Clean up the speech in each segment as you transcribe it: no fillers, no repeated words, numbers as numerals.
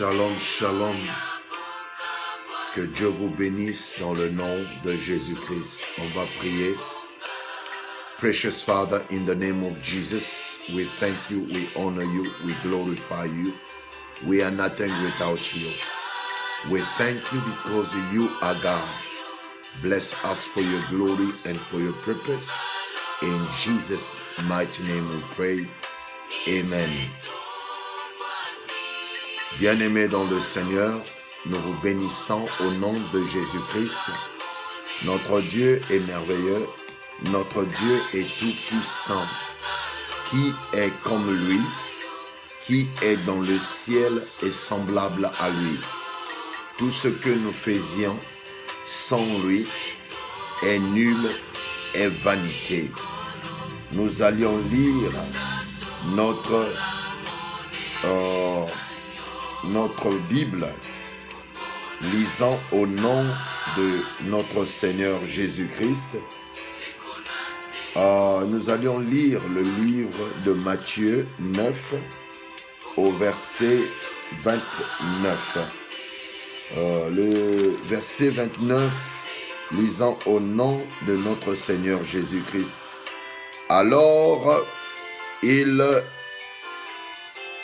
Shalom, shalom. Que Dieu vous bénisse dans le nom de Jésus-Christ. On va prier. Precious Father, in the name of Jesus, we thank you, we honor you, we glorify you. We are nothing without you. We thank you because you are God. Bless us for your glory and for your purpose. In Jesus' mighty name we pray. Amen. Bien-aimés dans le Seigneur, nous vous bénissons au nom de Jésus-Christ. Notre Dieu est merveilleux, notre Dieu est tout-puissant. Qui est comme lui, qui est dans le ciel est semblable à lui. Tout ce que nous faisions sans lui est nul, est vanité. Nous allions lire notre Bible, lisant au nom de notre Seigneur Jésus-Christ. Nous allions lire le livre de Matthieu 9 au verset 29. Le verset 29, lisant au nom de notre Seigneur Jésus-Christ. Alors, il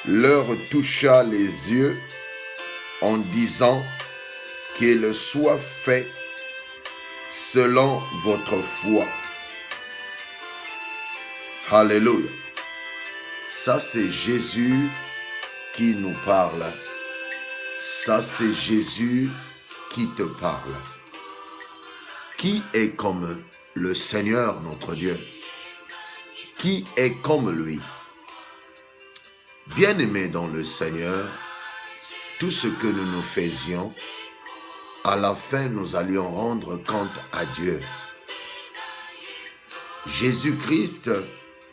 leur toucha les yeux en disant qu'il soit fait selon votre foi. Alléluia. Ça, c'est Jésus qui nous parle. Ça, c'est Jésus qui te parle. Qui est comme le Seigneur, notre Dieu? Qui est comme lui? Bien-aimés dans le Seigneur, tout ce que nous faisions, à la fin, nous allions rendre compte à Dieu. Jésus-Christ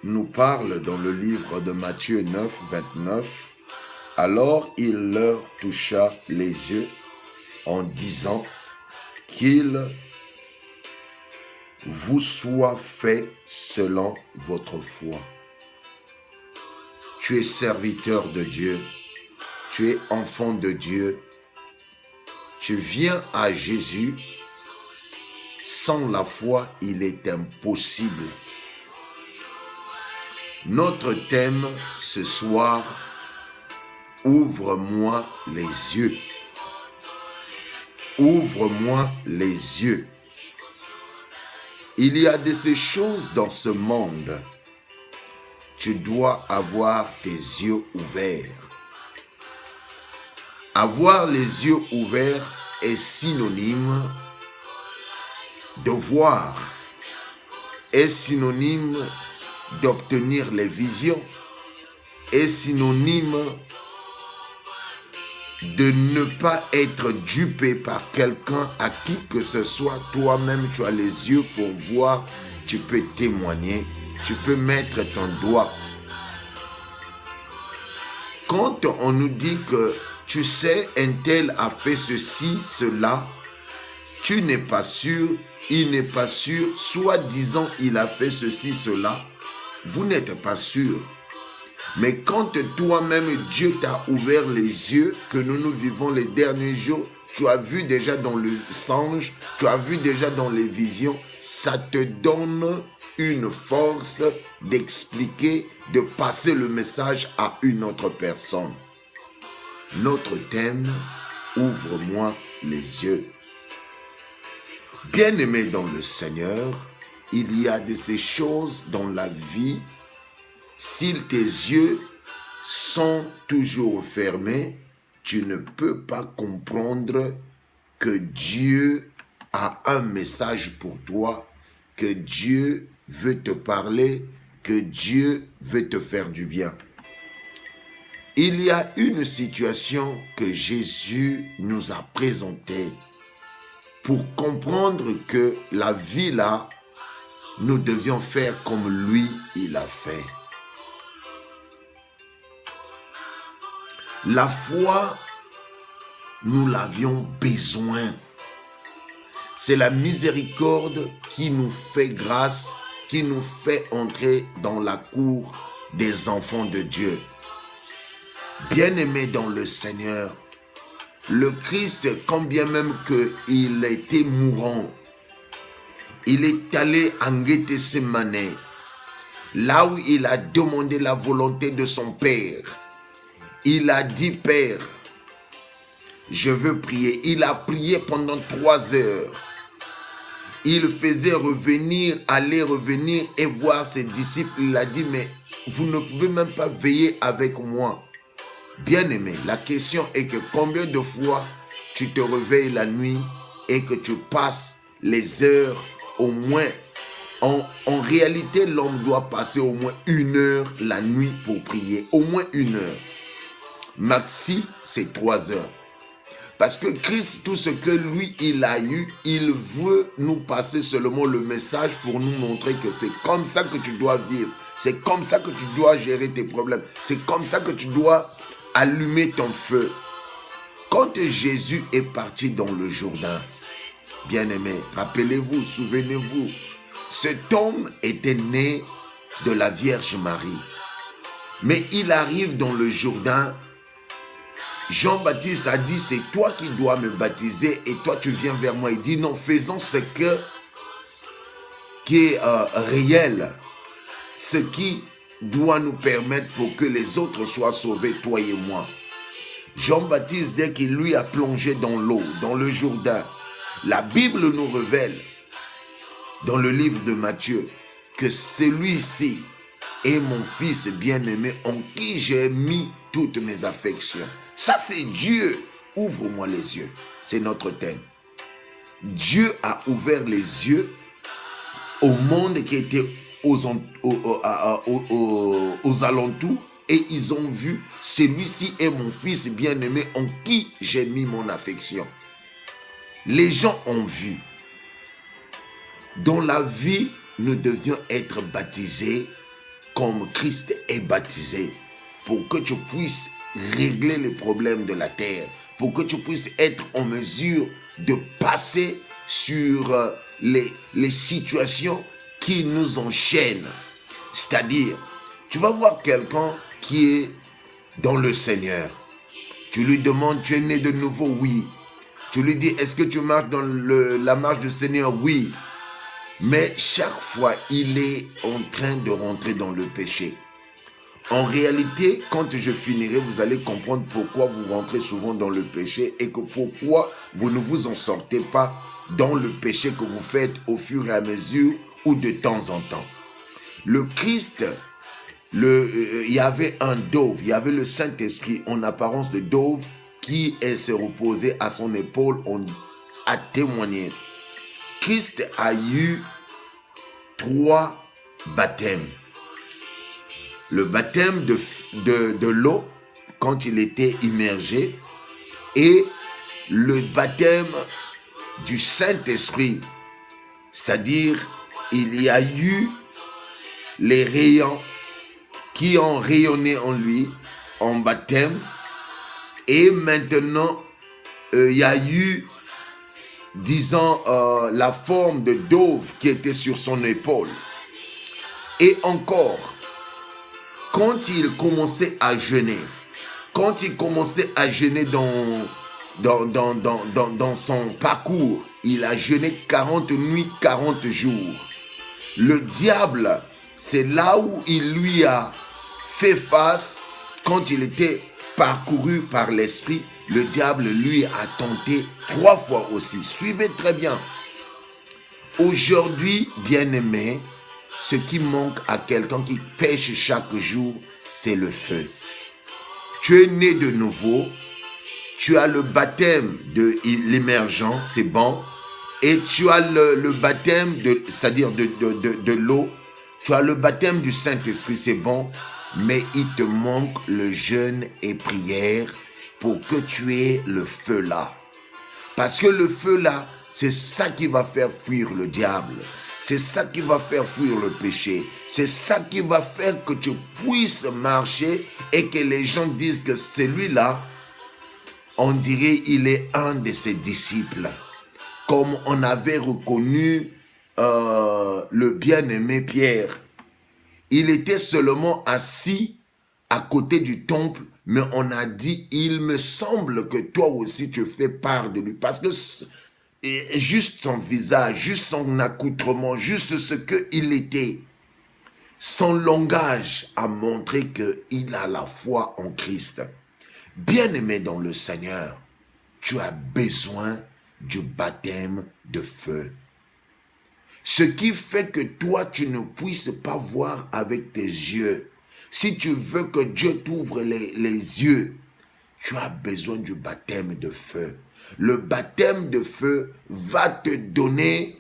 nous parle dans le livre de Matthieu 9, 29. Alors il leur toucha les yeux en disant qu'il vous soit fait selon votre foi. Tu es serviteur de Dieu, tu es enfant de Dieu, tu viens à Jésus. Sans la foi, il est impossible. Notre thème ce soir, ouvre-moi les yeux. Ouvre-moi les yeux. Il y a de ces choses dans ce monde. Tu dois avoir tes yeux ouverts. Avoir les yeux ouverts est synonyme de voir, est synonyme d'obtenir les visions, est synonyme de ne pas être dupé par quelqu'un à qui que ce soit. Toi-même, tu as les yeux pour voir, tu peux témoigner, tu peux mettre ton doigt. Quand on nous dit que tu sais, un tel a fait ceci, cela, tu n'es pas sûr, il n'est pas sûr, soi-disant il a fait ceci, cela, vous n'êtes pas sûr. Mais quand toi-même Dieu t'a ouvert les yeux, que nous vivons les derniers jours, tu as vu déjà dans le songe, tu as vu déjà dans les visions, ça te donne une force d'expliquer, de passer le message à une autre personne. Notre thème, ouvre-moi les yeux. Bien-aimé dans le Seigneur, il y a de ces choses dans la vie. Si tes yeux sont toujours fermés, tu ne peux pas comprendre que Dieu a un message pour toi, que Dieu veut te parler, que Dieu veut te faire du bien. Il y a une situation que Jésus nous a présentée pour comprendre que la vie là, nous devions faire comme lui, il a fait. La foi, nous l'avions besoin. C'est la miséricorde qui nous fait grâce, qui nous fait entrer dans la cour des enfants de Dieu. Bien-aimés dans le Seigneur, le Christ, quand bien même qu'il était mourant, il est allé en Gethsemane, là où il a demandé la volonté de son Père. Il a dit, Père, je veux prier. Il a prié pendant 3 heures. Il faisait revenir, aller revenir et voir ses disciples. Il a dit, mais vous ne pouvez même pas veiller avec moi. Bien-aimé, la question est que combien de fois tu te réveilles la nuit et que tu passes les heures au moins. En réalité, l'homme doit passer au moins 1 heure la nuit pour prier. Au moins 1 heure. Maxi, c'est 3 heures. Parce que Christ, tout ce que lui, il a eu, il veut nous passer seulement le message pour nous montrer que c'est comme ça que tu dois vivre. C'est comme ça que tu dois gérer tes problèmes. C'est comme ça que tu dois allumer ton feu. Quand Jésus est parti dans le Jourdain, bien-aimé, rappelez-vous, souvenez-vous, cet homme était né de la Vierge Marie. Mais il arrive dans le Jourdain. Jean-Baptiste a dit, c'est toi qui dois me baptiser et toi tu viens vers moi. Il dit, non, faisons ce qui est réel, ce qui doit nous permettre pour que les autres soient sauvés, toi et moi. Jean-Baptiste, dès qu'il lui a plongé dans l'eau, dans le Jourdain, la Bible nous révèle, dans le livre de Matthieu, que celui-ci est mon fils bien-aimé en qui j'ai mis toutes mes affections. Ça, c'est Dieu. Ouvre-moi les yeux. C'est notre thème. Dieu a ouvert les yeux au monde qui était aux alentours et ils ont vu, celui-ci est mon fils bien-aimé en qui j'ai mis mon affection. Les gens ont vu. Dans la vie, nous devions être baptisés comme Christ est baptisé pour que tu puisses régler les problèmes de la terre, pour que tu puisses être en mesure de passer sur les situations qui nous enchaînent. C'est-à-dire, tu vas voir quelqu'un qui est dans le Seigneur. Tu lui demandes, tu es né de nouveau? Oui. Tu lui dis, est-ce que tu marches dans la marche du Seigneur? Oui. Mais chaque fois, il est en train de rentrer dans le péché. En réalité, quand je finirai, vous allez comprendre pourquoi vous rentrez souvent dans le péché et que pourquoi vous ne vous en sortez pas dans le péché que vous faites au fur et à mesure ou de temps en temps. Le Christ, il y avait un dove, il y avait le Saint-Esprit en apparence de dove qui s'est reposé à son épaule, a témoigné. Christ a eu 3 baptêmes. Le baptême de l'eau, quand il était immergé, et le baptême du Saint-Esprit, c'est-à-dire il y a eu les rayons qui ont rayonné en lui en baptême, et maintenant il y a eu, disons, la forme de dove qui était sur son épaule. Et encore, quand il commençait à jeûner, dans son parcours, il a jeûné 40 nuits, 40 jours. Le diable, c'est là où il lui a fait face quand il était parcouru par l'esprit. Le diable lui a tenté 3 fois aussi. Suivez très bien. Aujourd'hui, bien-aimé, ce qui manque à quelqu'un qui pêche chaque jour, c'est le feu. Tu es né de nouveau, tu as le baptême de l'émergent, c'est bon, et tu as le baptême, c'est-à-dire de l'eau, tu as le baptême du Saint-Esprit, c'est bon, mais il te manque le jeûne et prière pour que tu aies le feu là. Parce que le feu là, c'est ça qui va faire fuir le diable. C'est ça qui va faire fuir le péché. C'est ça qui va faire que tu puisses marcher et que les gens disent que celui-là, on dirait il est un de ses disciples. Comme on avait reconnu le bien-aimé Pierre. Il était seulement assis à côté du temple Mais on a dit, il me semble que toi aussi tu fais part de lui. Parce que juste son visage, juste son accoutrement, juste ce qu'il était, son langage a montré qu'il a la foi en Christ. Bien-aimé dans le Seigneur, tu as besoin du baptême de feu. Ce qui fait que toi, tu ne puisses pas voir avec tes yeux. Si tu veux que Dieu t'ouvre les yeux, tu as besoin du baptême de feu. Le baptême de feu va te donner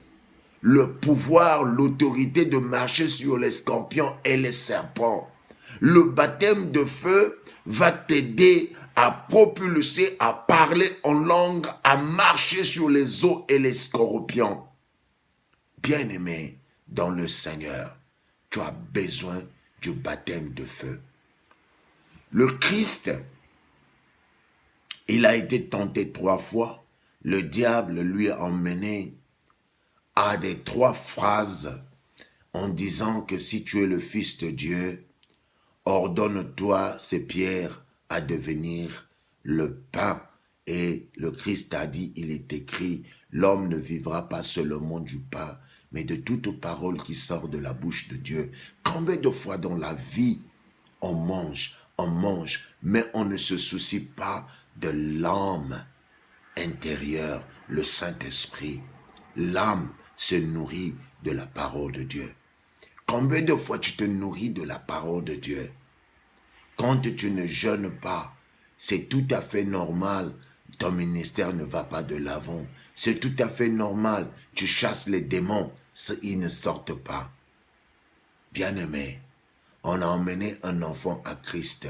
le pouvoir, l'autorité de marcher sur les scorpions et les serpents. Le baptême de feu va t'aider à propulser, à parler en langue, à marcher sur les eaux et les scorpions. Bien-aimé dans le Seigneur, tu as besoin du baptême de feu. Le Christ, il a été tenté 3 fois. Le diable lui a emmené à des 3 phrases en disant que si tu es le Fils de Dieu, ordonne-toi ces pierres à devenir le pain. Et le Christ a dit, il est écrit, l'homme ne vivra pas seulement du pain, mais de toute parole qui sort de la bouche de Dieu. Combien de fois dans la vie, on mange, mais on ne se soucie pas de l'âme intérieure, le Saint-Esprit. L'âme se nourrit de la parole de Dieu. Combien de fois tu te nourris de la parole de Dieu? Quand tu ne jeûnes pas, c'est tout à fait normal. Ton ministère ne va pas de l'avant. C'est tout à fait normal. Tu chasses les démons, ils ne sortent pas. Bien-aimé, on a emmené un enfant à Christ.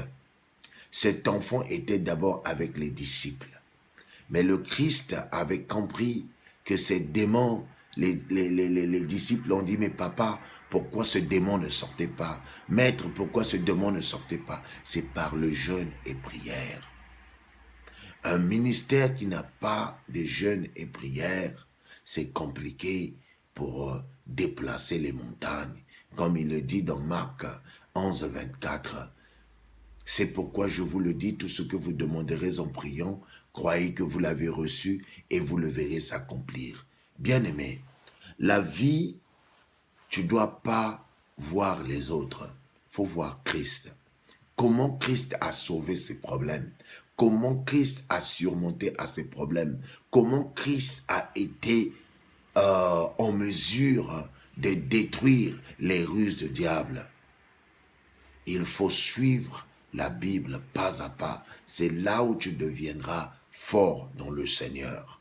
Cet enfant était d'abord avec les disciples. Mais le Christ avait compris que ces démons, les disciples ont dit, mais papa, pourquoi ce démon ne sortait pas? Maître, pourquoi ce démon ne sortait pas? C'est par le jeûne et prière. Un ministère qui n'a pas de jeûne et prière, c'est compliqué pour déplacer les montagnes. Comme il le dit dans Marc 11, 24. C'est pourquoi je vous le dis, tout ce que vous demanderez en priant, croyez que vous l'avez reçu et vous le verrez s'accomplir. Bien-aimé, la vie, tu ne dois pas voir les autres, il faut voir Christ. Comment Christ a sauvé ses problèmes? Comment Christ a surmonté à ses problèmes? Comment Christ a été en mesure de détruire les ruses du diable? Il faut suivre la Bible pas à pas. C'est là où tu deviendras fort dans le Seigneur.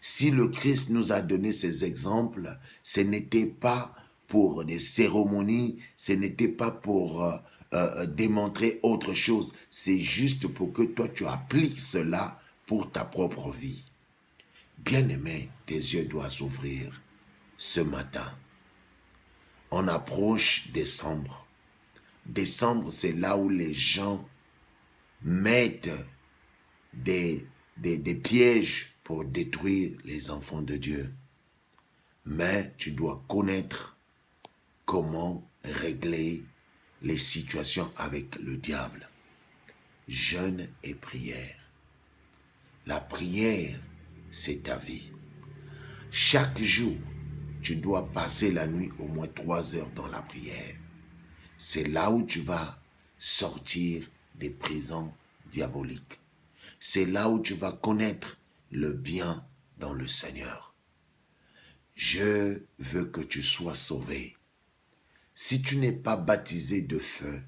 Si le Christ nous a donné ces exemples, ce n'était pas pour des cérémonies, ce n'était pas pour démontrer autre chose. C'est juste pour que toi, tu appliques cela pour ta propre vie. Bien-aimé, tes yeux doivent s'ouvrir ce matin. On approche décembre. Décembre, c'est là où les gens mettent des pièges pour détruire les enfants de Dieu. Mais tu dois connaître comment régler les situations avec le diable. Jeûne et prière. La prière, c'est ta vie. Chaque jour, tu dois passer la nuit au moins 3 heures dans la prière. C'est là où tu vas sortir des prisons diaboliques. C'est là où tu vas connaître le bien dans le Seigneur. Je veux que tu sois sauvé. Si tu n'es pas baptisé de feu,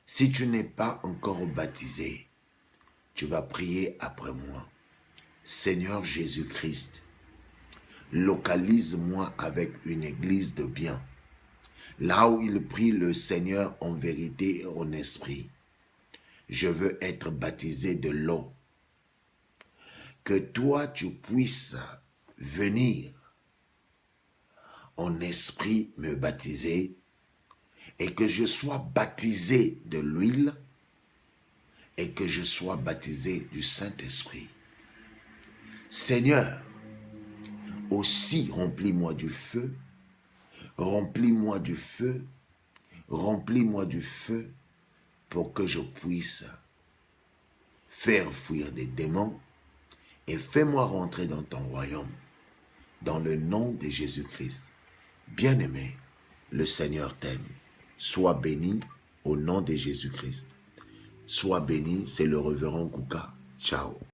si tu n'es pas encore baptisé, tu vas prier après moi. Seigneur Jésus-Christ, localise-moi avec une église de bien. Là où il prie le Seigneur en vérité et en esprit. Je veux être baptisé de l'eau. Que toi, tu puisses venir en esprit me baptiser et que je sois baptisé de l'huile et que je sois baptisé du Saint-Esprit. Seigneur, aussi remplis-moi du feu, remplis-moi du feu, remplis-moi du feu, pour que je puisse faire fuir des démons et fais-moi rentrer dans ton royaume. Dans le nom de Jésus-Christ. Bien-aimé, le Seigneur t'aime. Sois béni au nom de Jésus-Christ. Sois béni, c'est le révérend Kouka. Ciao.